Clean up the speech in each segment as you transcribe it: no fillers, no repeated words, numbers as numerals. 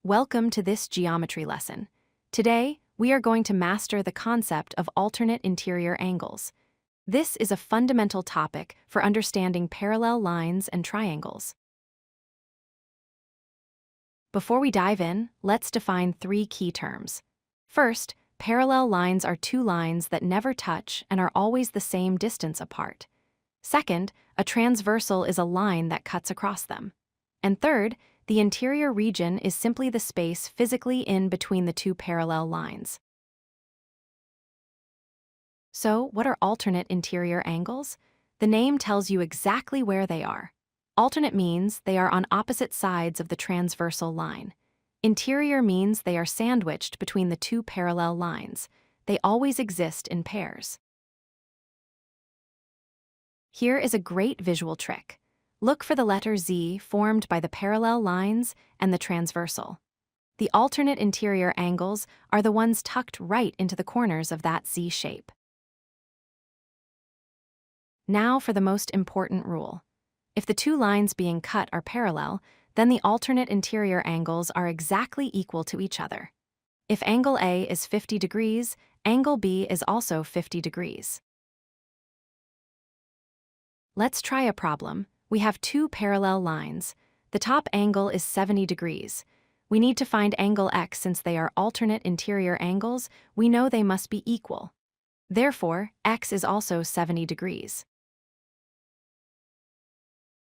Welcome to this geometry lesson. Today, we are going to master the concept of alternate interior angles. This is a fundamental topic for understanding parallel lines and triangles. Before we dive in, let's define three key terms. First, parallel lines are two lines that never touch and are always the same distance apart. Second, a transversal is a line that cuts across them. And third, the interior region is simply the space physically in between the two parallel lines. So, what are alternate interior angles? The name tells you exactly where they are. Alternate means they are on opposite sides of the transversal line. Interior means they are sandwiched between the two parallel lines. They always exist in pairs. Here is a great visual trick. Look for the letter Z formed by the parallel lines and the transversal. The alternate interior angles are the ones tucked right into the corners of that Z shape. Now for the most important rule. If the two lines being cut are parallel, then the alternate interior angles are exactly equal to each other. If angle A is 50 degrees, angle B is also 50 degrees. Let's try a problem. We have two parallel lines. The top angle is 70 degrees. We need to find angle X since they are alternate interior angles. We know they must be equal. Therefore, X is also 70 degrees.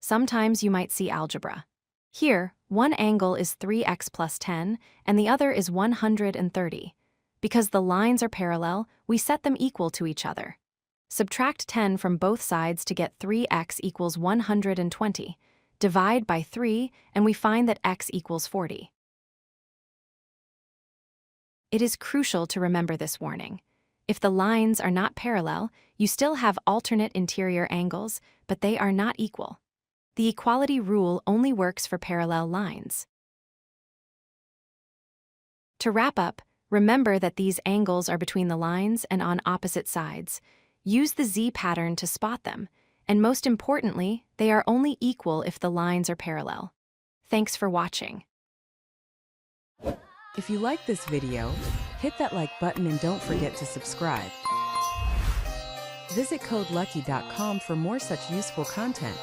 Sometimes you might see algebra. Here, one angle is 3x plus 10, and the other is 130. Because the lines are parallel, we set them equal to each other. Subtract 10 from both sides to get 3x equals 120. Divide by 3, and we find that x equals 40. It is crucial to remember this warning. If the lines are not parallel, you still have alternate interior angles, but they are not equal. The equality rule only works for parallel lines. To wrap up, remember that these angles are between the lines and on opposite sides. Use the Z pattern to spot them, and most importantly, they are only equal if the lines are parallel. Thanks for watching. If you like this video, hit that like button and don't forget to subscribe. Visit codelucky.com for more such useful content.